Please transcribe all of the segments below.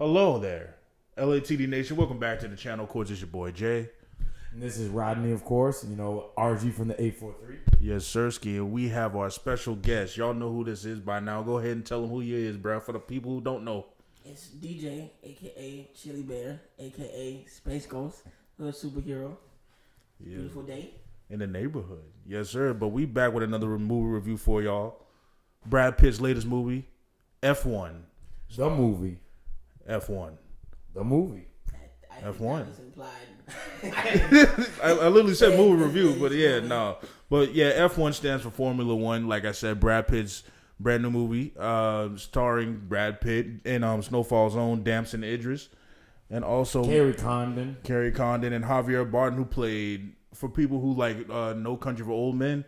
Hello there, LATD Nation. Welcome back to the channel. Of course, it's your boy Jay. And this is Rodney, of course. RG from the 843. Yes, Sirski. And we have our special guest. Y'all know who this is by now. Go ahead and tell them who he is, bro, for the people who don't know. It's DJ, a.k.a. Chili Bear, a.k.a. Space Ghost, hood superhero. Yeah. Beautiful day. In the neighborhood. Yes, sir. But we back with another movie review for y'all. Brad Pitt's latest movie, F1. The movie. F1. The movie. I F1. Implied. I literally said movie review, but yeah, no. But yeah, F1 stands for Formula One. Like I said, Brad Pitt's brand new movie, starring Brad Pitt and Snowfall's own Damson Idris, and also Carrie Condon, and Javier Bardem, who played, for people who like No Country for Old Men,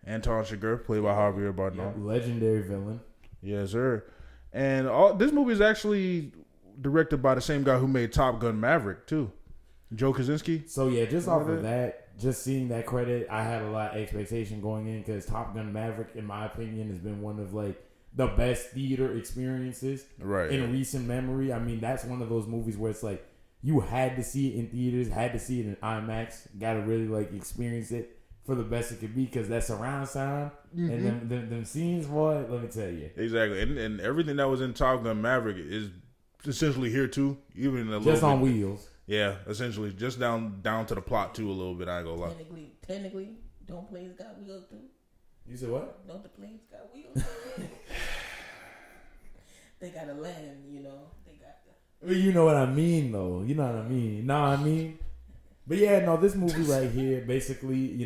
Anton Chigurh, played by Javier Bardem. Yep, legendary villain. Yes, sir. And this movie is actually directed by the same guy who made Top Gun Maverick too, Joe Kosinski. So yeah, just off of that, just seeing that credit, I had a lot of expectation going in because Top Gun Maverick, in my opinion, has been one of like the best theater experiences in recent memory. I mean, that's one of those movies where it's like you had to see it in theaters, had to see it in IMAX, got to really like experience it for the best it could be because that surround sound and them scenes, boy, let me tell you. Exactly, and everything that was in Top Gun Maverick is essentially here too, even a little just on bit. wheels. Yeah, essentially just down to the plot too a little bit. I ain't gonna lie. Technically, don't planes got wheels too? You said what? Don't the planes got wheels? They gotta land, you know. They got the. You know what I mean, though. You know what I mean. Know what I mean? But yeah, no, this movie right here, basically,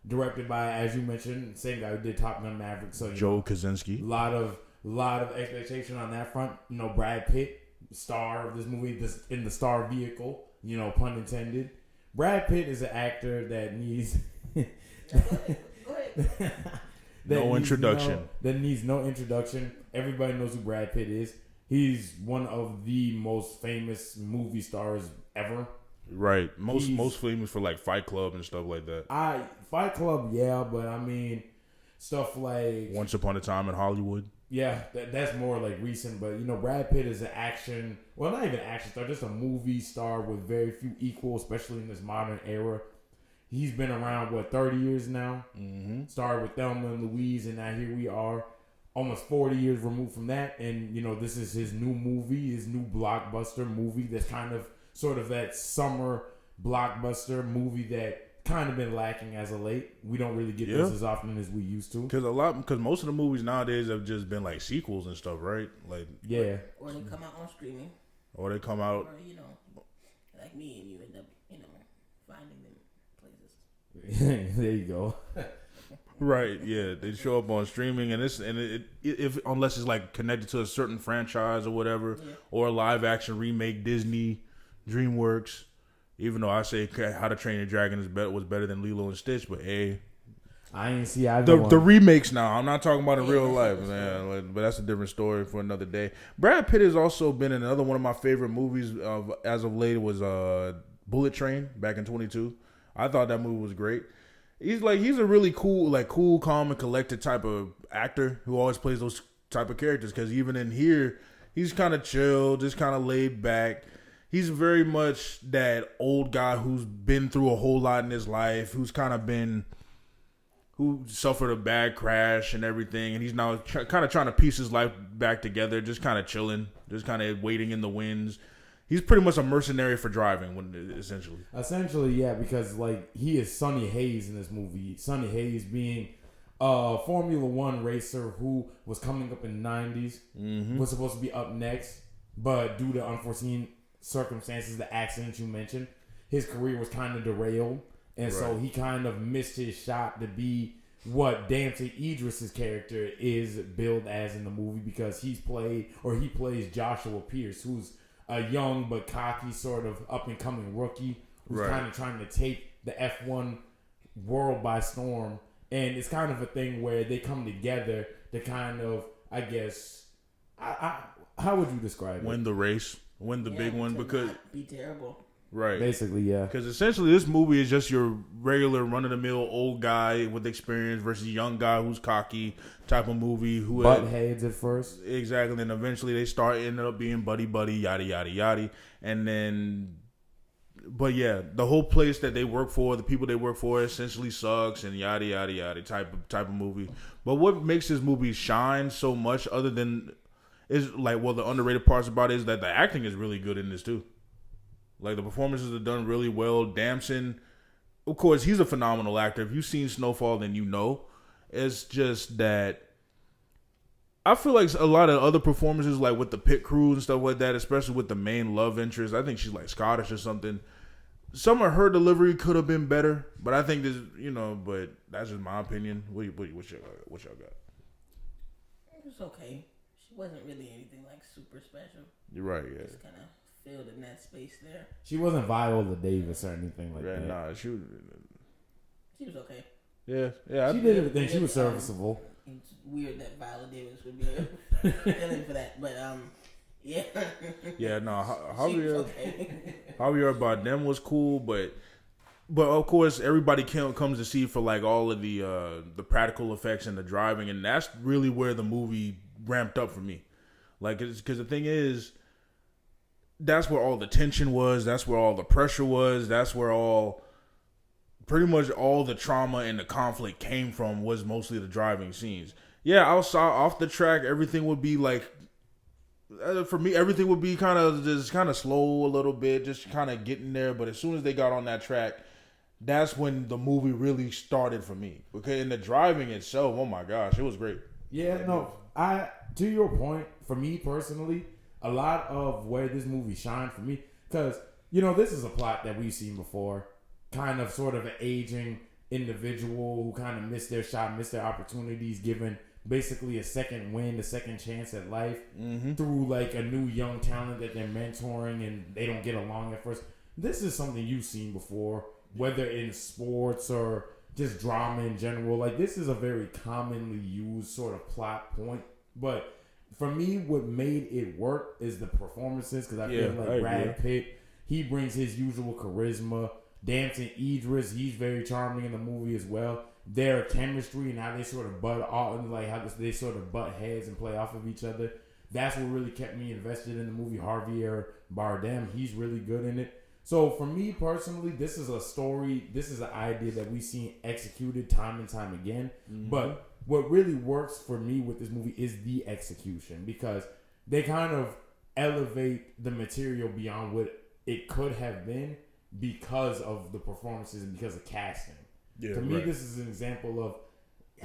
directed by, as you mentioned, same guy who did Top Gun Maverick. So Joe Kosinski. Lot of expectation on that front. Brad Pitt, star of this movie, in the star vehicle. Pun intended. Brad Pitt is an actor that needs. Go ahead. No introduction. That needs no introduction. Everybody knows who Brad Pitt is. He's one of the most famous movie stars ever. Right. Most famous for like Fight Club and stuff like that. Fight Club, yeah, but I mean stuff like Once Upon a Time in Hollywood. Yeah, that's more like recent, but Brad Pitt is an action, well, not even action star, just a movie star with very few equals, especially in this modern era. He's been around 30 years now. Mm-hmm. Started with Thelma and Louise, and now here we are, almost 40 years removed from that. And this is his new movie, his new blockbuster movie. That's kind of sort of that summer blockbuster movie that kind of been lacking as of late. We don't really get this as often as we used to. Because most of the movies nowadays have just been like sequels and stuff, right? Like or they come out on streaming. Or they come out. Or like me, and you end up finding them places. There you go. Right, yeah, they show up on streaming, and if unless it's like connected to a certain franchise or whatever, or a live action remake, Disney, DreamWorks. Even though I say How to Train Your Dragon was better than Lilo and Stitch, but hey, I ain't see either the remakes now. I'm not talking about in real life, man. But that's a different story for another day. Brad Pitt has also been in another one of my favorite movies as of late was Bullet Train back in 22. I thought that movie was great. He's a really cool, calm, and collected type of actor who always plays those type of characters. Because even in here, he's kind of chill, just kind of laid back. He's very much that old guy who's been through a whole lot in his life, who suffered a bad crash and everything, and he's now kind of trying to piece his life back together, just kind of chilling, just kind of waiting in the winds. He's pretty much a mercenary for driving, essentially. Essentially, yeah, because he is Sonny Hayes in this movie. Sonny Hayes being a Formula One racer who was coming up in the 90s, was supposed to be up next, but due to unforeseen circumstances, the accident you mentioned, his career was kind of derailed, and so he kind of missed his shot to be what Damson Idris's character is billed as in the movie, because he plays Joshua Pierce, who's a young but cocky sort of up and coming rookie who's kind of trying to take the F1 world by storm, and it's kind of a thing where they come together to kind of, I guess, how would you describe it? Win the race. Win the big one, because be terrible. Right. Basically, yeah. Because essentially, this movie is just your regular run-of-the-mill old guy with experience versus young guy who's cocky type of movie. Who Butt heads at first. Exactly. And eventually they ended up being buddy-buddy, yada, yada, yada. And then... But yeah, the whole place that they work for, the people they work for, essentially sucks and yada yada yada type of movie. But what makes this movie shine so much, other than is like, well, the underrated parts about it is that the acting is really good in this too. Like the performances are done really well. Damson, of course, he's a phenomenal actor. If you've seen Snowfall, then you know. It's just that I feel like a lot of other performances, like with the pit crews and stuff like that, especially with the main love interest, I think she's like Scottish or something. Some of her delivery could have been better, but I think this, but that's just my opinion. What y'all got? It was okay. She wasn't really anything like super special. You're right, yeah. Just kind of filled in that space there. She wasn't Viola Davis or anything like that. Nah, she was okay. Yeah. She did everything. She was serviceable. It's weird that Viola Davis would be feeling for that, but yeah. Yeah, no, okay. Javier Bardem was cool, but of course everybody comes to see for like all of the practical effects and the driving, and that's really where the movie ramped up for me. Like, because the thing is, that's where all the tension was, that's where all the pressure was, that's where pretty much all the trauma and the conflict came from, was mostly the driving scenes. Yeah, outside off the track, everything would be like, for me, everything would be kind of slow a little bit, just kind of getting there. But as soon as they got on that track, that's when the movie really started for me. Okay, and the driving itself, oh my gosh, it was great. Yeah, no, to your point, for me personally, a lot of where this movie shined for me, because this is a plot that we've seen before, kind of sort of an aging individual who kind of missed their shot, missed their opportunities, given basically a second win, a second chance at life through like a new young talent that they're mentoring, and they don't get along at first. This is something you've seen before, whether in sports or just drama in general. Like, this is a very commonly used sort of plot point. But for me, what made it work is the performances, because I feel like Brad Pitt, he brings his usual charisma. Damson Idris, he's very charming in the movie as well. Their chemistry and how they sort of butt heads and play off of each other. That's what really kept me invested in the movie. Javier Bardem, he's really good in it. So for me personally, this is a story, this is an idea that we've seen executed time and time again. But what really works for me with this movie is the execution, because they kind of elevate the material beyond what it could have been because of the performances and because of casting. Yeah, to me, this is an example of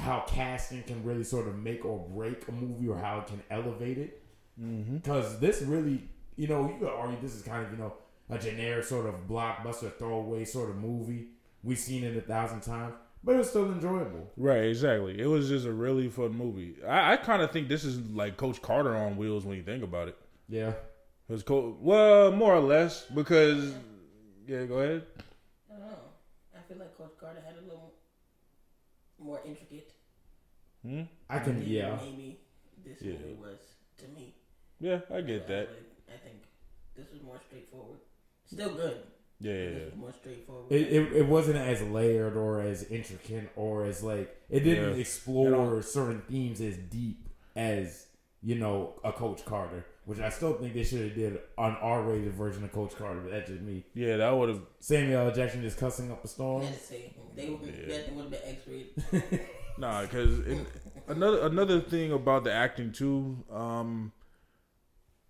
how casting can really sort of make or break a movie, or how it can elevate it. Because this really, you could argue this is kind of, a generic sort of blockbuster throwaway sort of movie. We've seen it 1,000 times, but it was still enjoyable. Right, exactly. It was just a really fun movie. I kind of think this is like Coach Carter on wheels when you think about it. Yeah. Well, more or less, because... Yeah, go ahead. I don't know. I feel like Coach Carter had a little more intricate. Maybe this movie was to me. Yeah, I get that. I think this was more straightforward. Still good. Yeah. This was more straightforward. It wasn't as layered or as intricate or as like, it didn't explore certain themes as deep as, a Coach Carter. Which I still think they should have did an R-rated version of Coach Carter, but that's just me. Yeah, that would have... Samuel L. Jackson just cussing up a storm. That would have been X-rated. Nah, because another thing about the acting too,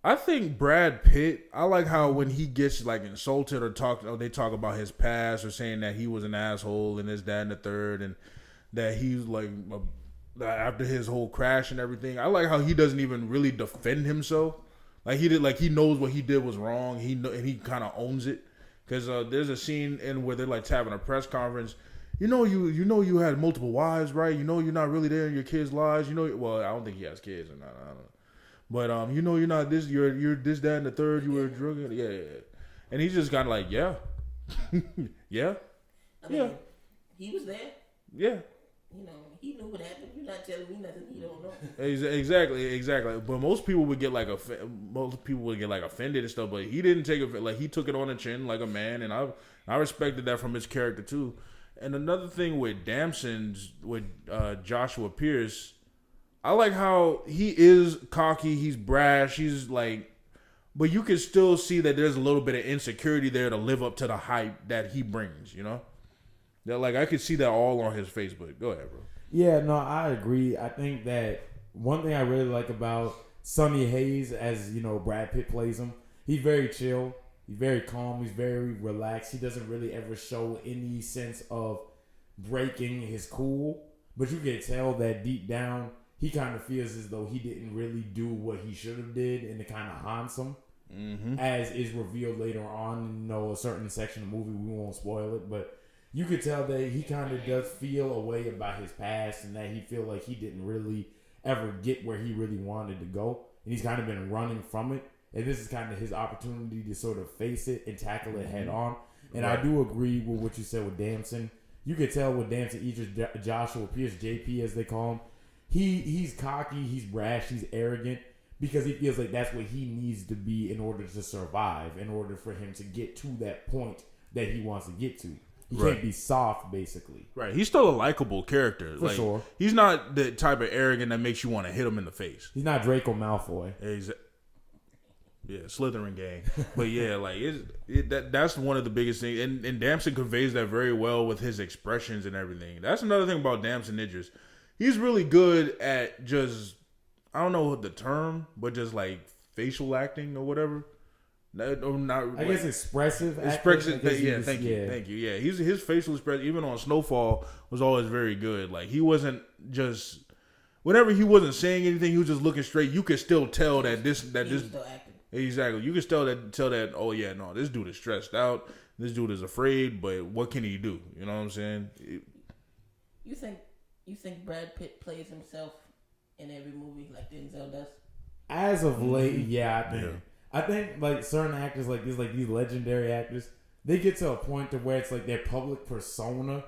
I think Brad Pitt, I like how when he gets like insulted or they talk about his past or saying that he was an asshole and this, that, and the third, and that he's like... after his whole crash and everything, I like how he doesn't even really defend himself. Like he knows what he did was wrong. And he kind of owns it. Because there's a scene where they're like having a press conference. You had multiple wives, right? You're not really there in your kids' lives. Well, I don't think he has kids or not. I don't know. But you're not this. You're this, that, and the third. You were drunk. Yeah. And he's just kind of like, yeah, yeah, I mean, he was there. Yeah. he knew what happened. You're not telling me nothing he don't know. Exactly. But most people would get like offended and stuff. But he didn't take it like he took it on the chin like a man, and I respected that from his character too. And another thing with Damson's with Joshua Pierce, I like how he is cocky. He's brash. He's like, but you can still see that there's a little bit of insecurity there to live up to the hype that he brings. That like I could see that all on his face. But go ahead, bro. Yeah, no, I agree. I think that one thing I really like about Sonny Hayes, as Brad Pitt plays him, he's very chill. He's very calm. He's very relaxed. He doesn't really ever show any sense of breaking his cool. But you can tell that deep down, he kind of feels as though he didn't really do what he should have did, and it kind of haunts him. Mm-hmm. As is revealed later on in a certain section of the movie. We won't spoil it, but you could tell that he kind of does feel a way about his past, and that he feel like he didn't really ever get where he really wanted to go, and he's kind of been running from it. And this is kind of his opportunity to sort of face it and tackle it head on. And right. I do agree with what you said with Damson. You could tell with Damson, Joshua Pierce, JP as they call him, he's cocky, he's brash, he's arrogant, because he feels like that's what he needs to be in order to survive, in order for him to get to that point that he wants to get to. He can't be soft, basically. Right. He's still a likable character. For sure. He's not the type of arrogant that makes you want to hit him in the face. He's not Draco Malfoy. Yeah, Slytherin gang. But yeah, like that's one of the biggest things. And Damson conveys that very well with his expressions and everything. That's another thing about Damson Idris. He's really good at just, I don't know the term, but just like facial acting or whatever. I guess expressive. Expressive. Yeah, thank you. Yeah, his facial expression, even on Snowfall, was always very good. Like he wasn't just, whenever he wasn't saying anything, he was just looking straight. You could still tell that this. Still acting. Exactly. You can tell that. Oh yeah, no, this dude is stressed out. This dude is afraid. But what can he do? You know what I'm saying? You think Brad Pitt plays himself in every movie like Denzel does? As of late, yeah, I think. Yeah. I think like certain actors like these legendary actors, they get to a point to where it's like their public persona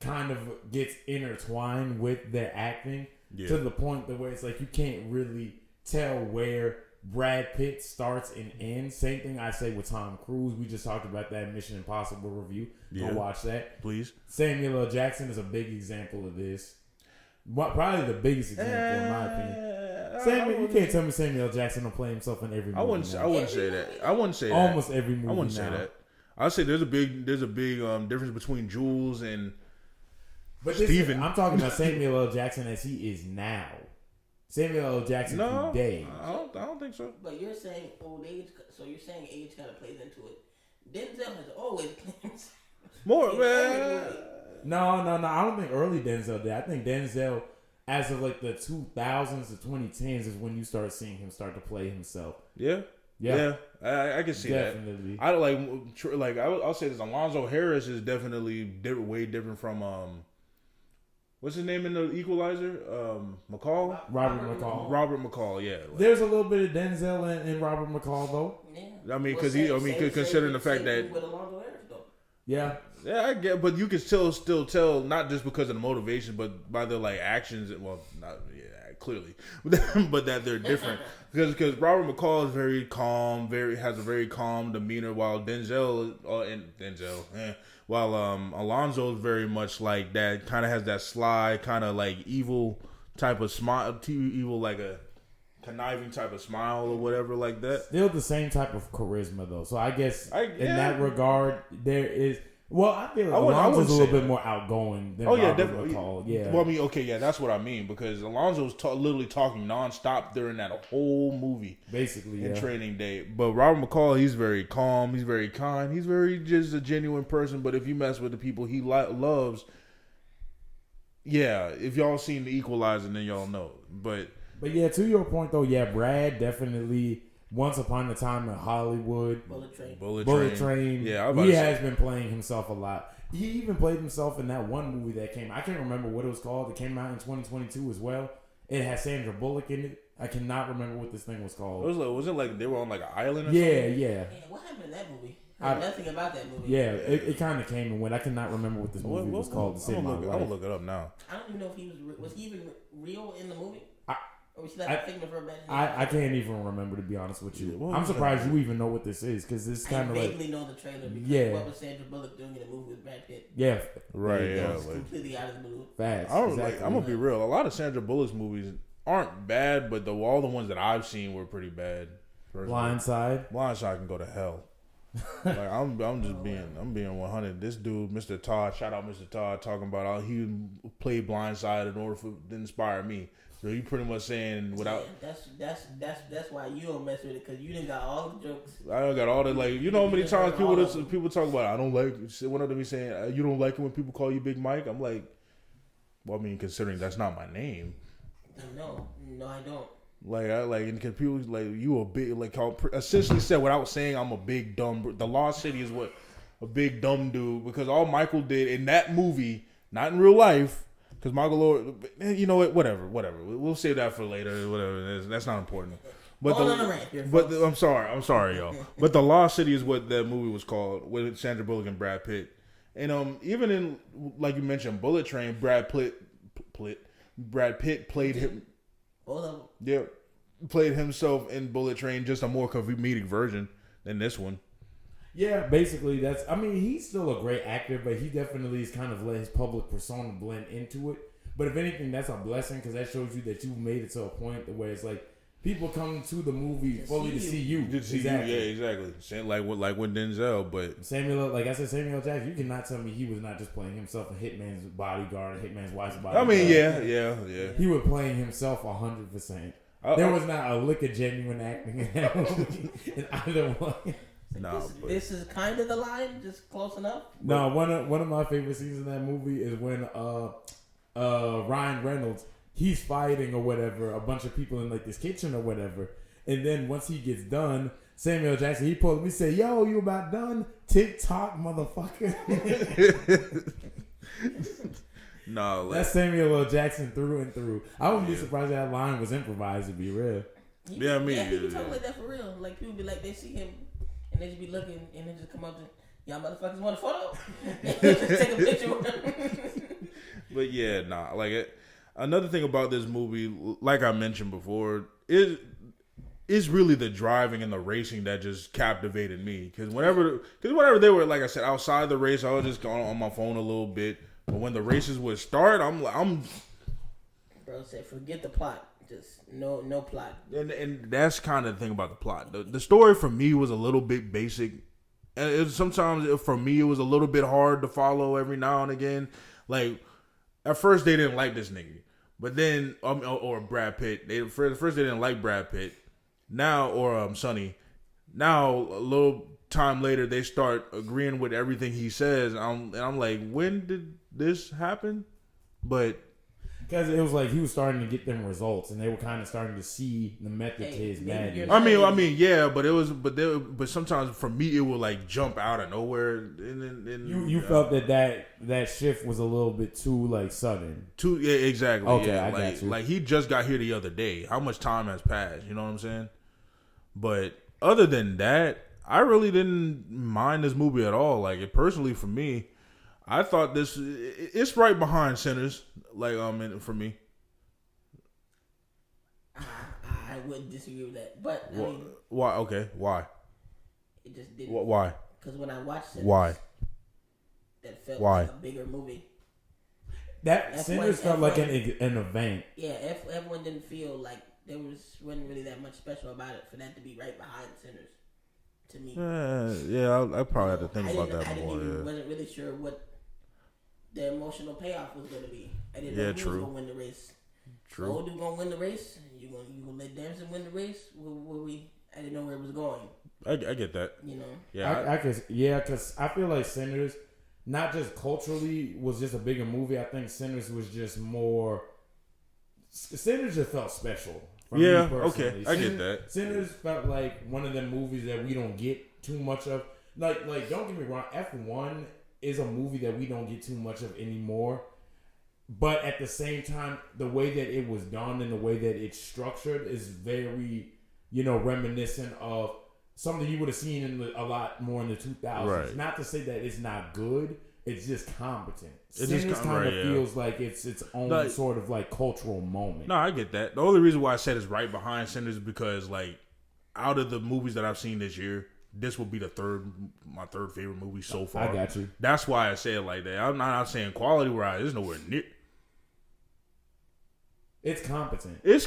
kind of gets intertwined with their acting to the point that where it's like you can't really tell where Brad Pitt starts and ends. Same thing I say with Tom Cruise. We just talked about that Mission Impossible review. Go watch that, please. Samuel L. Jackson is a big example of this. Probably the biggest example in my opinion. You can't tell me Samuel L. Jackson will play himself in every movie. I wouldn't say that. Almost every movie. I wouldn't say that. I'd say there's a big difference between Jules and Steven. I'm talking about Samuel L. Jackson as he is now. Samuel L. Jackson today. I don't think so. But you're saying old age, so you're saying age kind of plays into it. Denzel has always played himself. More, man. No. I don't think early Denzel did. I think Denzel, as of like the 2000s to 2010s, is when you start seeing him start to play himself. Yeah. I can see definitely. That. I like. I'll say this. Alonzo Harris is definitely way different from what's his name in the Equalizer? McCall. Robert McCall. Robert McCall. Yeah. There's a little bit of Denzel in Robert McCall though. Yeah. I mean, considering the fact that. Yeah. Yeah, I get, but you can still tell, not just because of the motivation, but by their like actions. Well, not clearly, but that they're different. Because Robert McCall is very calm, has a very calm demeanor, while Alonzo is very much like that. Kind of has that sly, kind of like evil type of smile, evil like a conniving type of smile or whatever like that. Still the same type of charisma though. So I guess in that regard, there is. Well, I feel like Alonzo's a little bit more outgoing than Robert McCall. Yeah. Well, I mean, okay, yeah, that's what I mean, because Alonzo's literally talking nonstop during that whole movie, basically, in Training Day. But Robert McCall, he's very calm, he's very kind, he's very just a genuine person. But if you mess with the people he loves, yeah, if y'all seen The Equalizer, then y'all know. But yeah, to your point though, yeah, Brad definitely. Once upon a time in Hollywood, Bullet Train. Yeah, he has been playing himself a lot. He even played himself in that one movie that came. I can't remember what it was called. It came out in 2022 as well. It has Sandra Bullock in it. I cannot remember what this thing was called. Was it like they were on like an island? Or something? Yeah. What happened in that movie? nothing about that movie. Yeah, it kind of came and went. I cannot remember what this movie was called. I'm gonna look it up now. I don't even know if he was he even real in the movie. Or was he I- like a figment for a bad? I can't even remember, to be honest with you. Yeah, what I'm was surprised you even know what this is, because it's I kind of like, vaguely know the trailer because Yeah. what was Sandra Bullock doing in the movie with Brad Pitt? yeah, Right, there you yeah. go. It was like- completely out of the blue. Facts. I don't Exactly. I'm gonna be real. A lot of Sandra Bullock's movies aren't bad, but all the ones that I've seen were pretty bad. Personally. Blindside. Blindside can go to hell. Like I'm just being 100. This dude, Mr. Todd, shout out Mr. Todd, talking about how he played Blindside in order to inspire me. So you pretty much saying without. Yeah, that's why you don't mess with it, because you didn't got all the jokes. I don't got all the like. You know how many times people talk about I don't like. One of them be saying you don't like it when people call you Big Mike. I'm like, well, I mean, considering that's not my name. No, I don't. Like I like, and cause people like you a big like how essentially said without saying I'm a big dumb. The Lost City is what a big dumb dude, because all Michael did in that movie, not in real life, because Michael Lord, you know what, whatever. We'll save that for later. Whatever, that's not important. But Hold on a rant here, but folks. I'm sorry, y'all. But the Lost City is what that movie was called, with Sandra Bullock and Brad Pitt. And even in, like you mentioned, Bullet Train, Brad Pitt played him. Both of them. Yeah, played himself in Bullet Train, just a more comedic version than this one. Yeah, basically that's. I mean, he's still a great actor, but he definitely is kind of let his public persona blend into it. But if anything, that's a blessing, because that shows you that you made it to a point where it's like people come to the movie fully to see you. Yeah, exactly. Same like with Denzel, but Samuel, like I said, Samuel Jackson. You cannot tell me he was not just playing himself, a hitman's bodyguard, a hitman's wife's bodyguard. I mean, yeah. He was playing himself 100%. There was not a lick of genuine acting in that movie in either one. This is kind of the line, just close enough. No, one of my favorite scenes in that movie is when Ryan Reynolds, he's fighting or whatever a bunch of people in like this kitchen or whatever, and then once he gets done, Samuel Jackson, he pulled me and said, "Yo, you about done? TikTok, motherfucker." No, that's Samuel L. Jackson through and through. I wouldn't be surprised if that line was improvised, to be real. He be talking like that for real. Like people be like, they see him and they just be looking and they just come up to, y'all motherfuckers want a photo? Just take a picture with them. But yeah, like another thing about this movie, like I mentioned before, is really the driving and the racing that just captivated me. Because whenever they were, like I said, outside the race, I was just going on my phone a little bit. But when the races would start, I'm Bro said, forget the plot. Just no plot. And that's kind of the thing about the plot. The story for me was a little bit basic. And sometimes for me, it was a little bit hard to follow every now and again. Like, at first, they didn't like this nigga. But then, or Brad Pitt. First they didn't like Brad Pitt. Now, or Sonny. Now, a little time later, they start agreeing with everything he says. And I'm like, when did this happen? But because it was like he was starting to get them results, and they were kind of starting to see the method to his madness. I mean, yeah, but sometimes for me it would like jump out of nowhere. And you felt that shift was a little bit too like sudden. Yeah, exactly. Okay, yeah. I got you. Like he just got here the other day. How much time has passed? You know what I'm saying? But other than that, I really didn't mind this movie at all. Like personally for me, I thought it's right behind Sinners. Like for me, I wouldn't disagree with that, but I mean, why? Okay, why? It just didn't. Why? Because when I watched it, why? That felt like a bigger movie. That Sinners felt like an event. Yeah, everyone didn't feel like wasn't really that much special about it for that to be right behind Sinners. To me, I probably have to think about that more. I wasn't really sure what the emotional payoff was going to be. I didn't know who was going to win the race. True. Old dude going to win the race? You gonna let Damson win the race? I didn't know where it was going. I get that. You know. Yeah. Because I feel like Sinners, not just culturally, was just a bigger movie. I think Sinners was just more. Sinners just felt special. Me okay, I get that. Sinners felt like one of them movies that we don't get too much of. Like don't get me wrong, F1 is a movie that we don't get too much of anymore. But at the same time, the way that it was done and the way that it's structured is very, reminiscent of something you would have seen a lot more in the 2000s. Right. Not to say that it's not good. It's just competent. It's Sinners just kind of right, feels like it's its own Like- sort of like cultural moment. No, I get that. The only reason why I said it's right behind Sinners is because like out of the movies that I've seen this year, this will be my third favorite movie so far. I got you. That's why I say it like that. I'm not saying quality wise. It's nowhere near. It's competent. I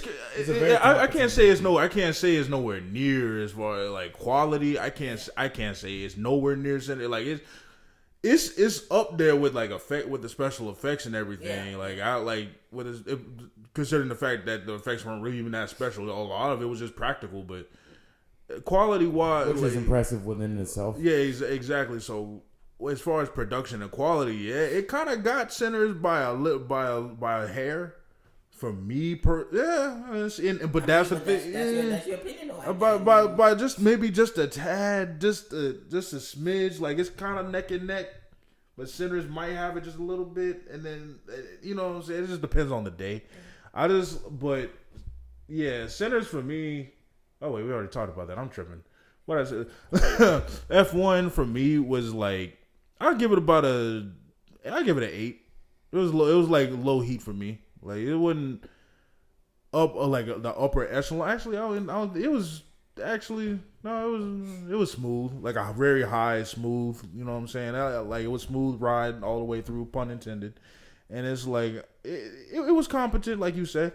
very can't say it's no. I can't say it's nowhere near as far as like quality. I can't say it's nowhere near Center. Like it's up there with like effect with the special effects and everything. Yeah. Like I like considering the fact that the effects weren't really even that special. A lot of it was just practical, but quality wise, Which is impressive within itself. Yeah, exactly. So as far as production and quality, yeah, it kind of got Sinners by a hair. For me, but that's the thing. That's your opinion, though. By just maybe just a tad, just a smidge. Like it's kind of neck and neck, but Sinners might have it just a little bit, and then you know what I'm saying. It just depends on the day. But yeah, Sinners for me. Oh wait, we already talked about that. I'm tripping. What I said, F1 for me was like I give it an 8. It was like low heat for me. Like it wasn't up like the upper echelon. Actually, it was smooth, like a very high smooth. You know what I'm saying? Like it was smooth ride all the way through, pun intended. And it's like it was competent, like you said.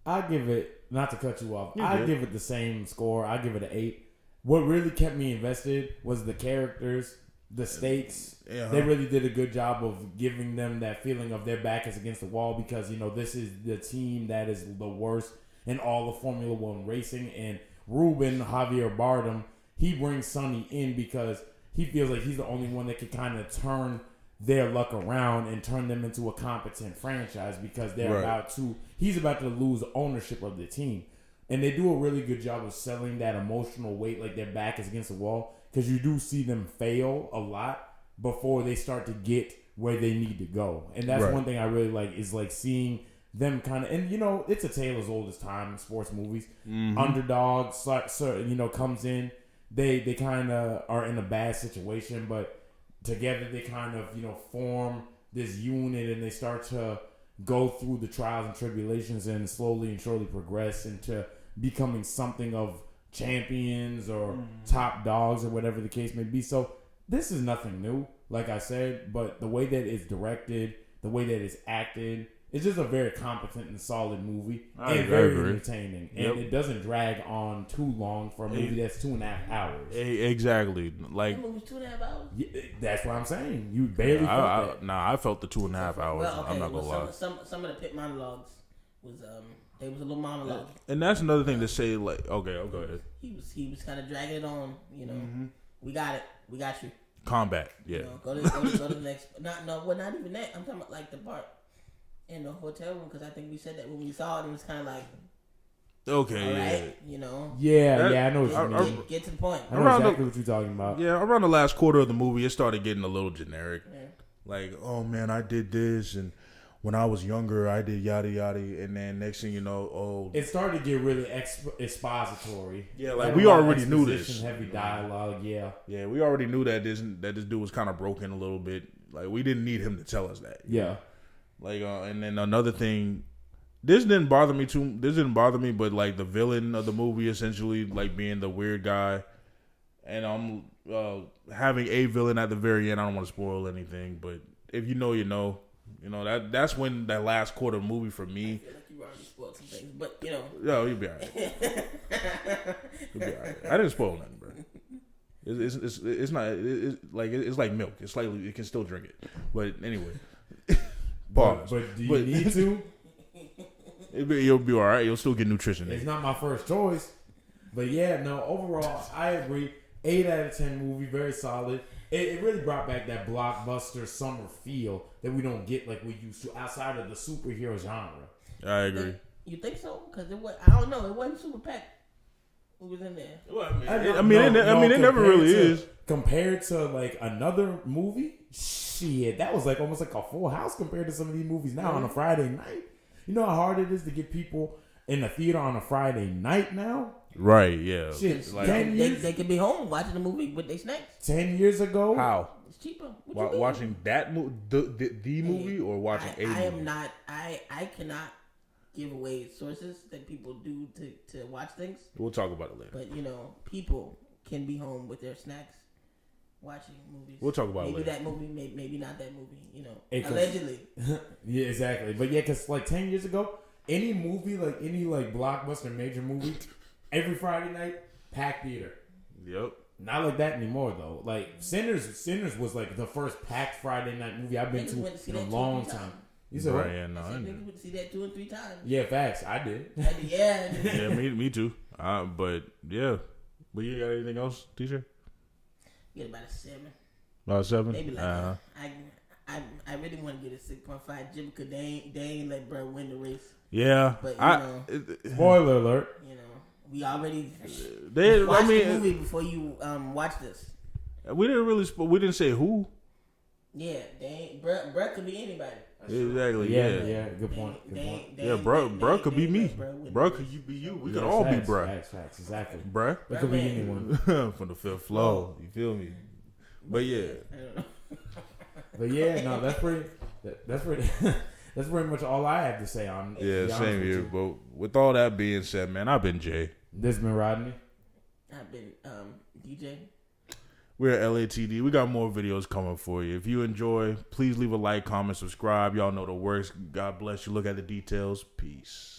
I give it, not to cut you off, I good. give it the same score. I give it an 8. What really kept me invested was the characters, the stakes. Yeah. They really did a good job of giving them that feeling of their back is against the wall because, you know, this is the team that is the worst in all of Formula One racing. And Ruben, Javier Bardem, he brings Sonny in because he feels like he's the only one that can kind of turn their luck around and turn them into a competent franchise because he's about to lose ownership of the team. And they do a really good job of selling that emotional weight, like their back is against the wall, because you do see them fail a lot before they start to get where they need to go. And that's one thing I really like is like seeing them kind of, and you know, it's a tale as old as time in sports movies. Mm-hmm. Underdog, you know, comes in, they kind of are in a bad situation, but together they kind of, you know, form this unit and they start to go through the trials and tribulations and slowly and surely progress into becoming something of champions or top dogs or whatever the case may be. So this is nothing new, like I said, but the way that it's directed, the way that it's acted, it's just a very competent and solid movie and very entertaining. And it doesn't drag on too long for a movie that's 2.5 hours. Exactly. Like That movie's 2.5 hours. Yeah, that's what I'm saying. You barely felt that. I felt the 2.5 hours. Well, okay, I'm not gonna lie. some of the pit monologues was they was a little monologue. And that's another thing to say. Like, okay, I'll go ahead. He was kind of dragging it on. You know, we got it. We got you. Combat, yeah. You know, go to the next. Not even that. I'm talking about like the part in the hotel room because I think we said that when we saw it, it was kind of like, Okay, all yeah. right, you know. Yeah, I know what you mean. Get to the point. I know exactly what you're talking about. Yeah, around the last quarter of the movie, it started getting a little generic. Yeah. Like, oh man, I did this, and when I was younger, I did yada yada, and then next thing you know, It started to get really expository. Yeah, like we already knew this. Heavy dialogue, yeah. Yeah, we already knew that this dude was kind of broken a little bit. Like we didn't need him to tell us that. Yeah. Like, and then another thing, this didn't bother me, but like the villain of the movie essentially like being the weird guy, and I'm having a villain at the very end. I don't want to spoil anything, but if you know, you know. You know, that's when that last quarter movie for me. I feel like you already spoiled some things, but you know. Yo, you'll be alright. You'll be alright. I didn't spoil nothing, bro. It's not. It's like milk. It's like you can still drink it. But anyway, pause. But do you need to? You'll be all right. You'll still get nutrition. It's not my first choice, but yeah, no. Overall, I agree. 8 out of 10 movie, very solid. It really brought back that blockbuster summer feel that we don't get like we used to outside of the superhero genre. I agree. You think so? Because I don't know. It wasn't super packed. Who was in there? Well, it never really is. Compared to like another movie, shit, that was like almost like a full house compared to some of these movies now on a Friday night. You know how hard it is to get people in the theater on a Friday night now? Right, yeah. Shit, Like, 10 years, They could be home watching the movie with their snacks. 10 years ago. how? It's cheaper. What you mean? Watching that movie, the movie, or watching a movie? I am not. I cannot give away sources that people do to watch things. We'll talk about it later. But people can be home with their snacks, watching movies. We'll talk about it maybe later. that movie, maybe not that movie. It could- Allegedly. Yeah, exactly. But yeah, because like 10 years ago, any movie, like any like blockbuster major movie, every Friday night, packed theater. Yep. Not like that anymore though. Like Sinners was like the first packed Friday night movie I've been Niggas went to see to in a that 2 or long 3 time. times. You said what? Right, yeah, no, I I said know. niggas would see that 2 and 3 times. Yeah, facts. I did. Yeah. Yeah, me too. But yeah. But you got anything else, teacher? Get about a 7. About 7? Maybe like I really want to get a 6.5 Jim because they ain't let bro win the race. Yeah. But Spoiler alert. we already they. watched I the mean, movie before you watch this. we didn't really. We didn't say who. Yeah, they ain't bro could be anybody. Exactly. Yeah, Yeah. yeah. Good point. Good point. Yeah, bro could be me. Bro could you be you. We could all be facts, bro. Facts, exactly. Bruh. It could be Man. anyone. From the fifth floor. You feel me? But yeah. I don't know. But yeah, no, that's pretty. That's pretty. That's pretty much all I have to say on. Yeah, to be honest same with here. you. But with all that being said, man, I've been Jay. This been Rodney. I've been DJ. We're at LATD. We got more videos coming for you. If you enjoy, please leave a like, comment, subscribe. Y'all know the works. God bless you. Look at the details. Peace.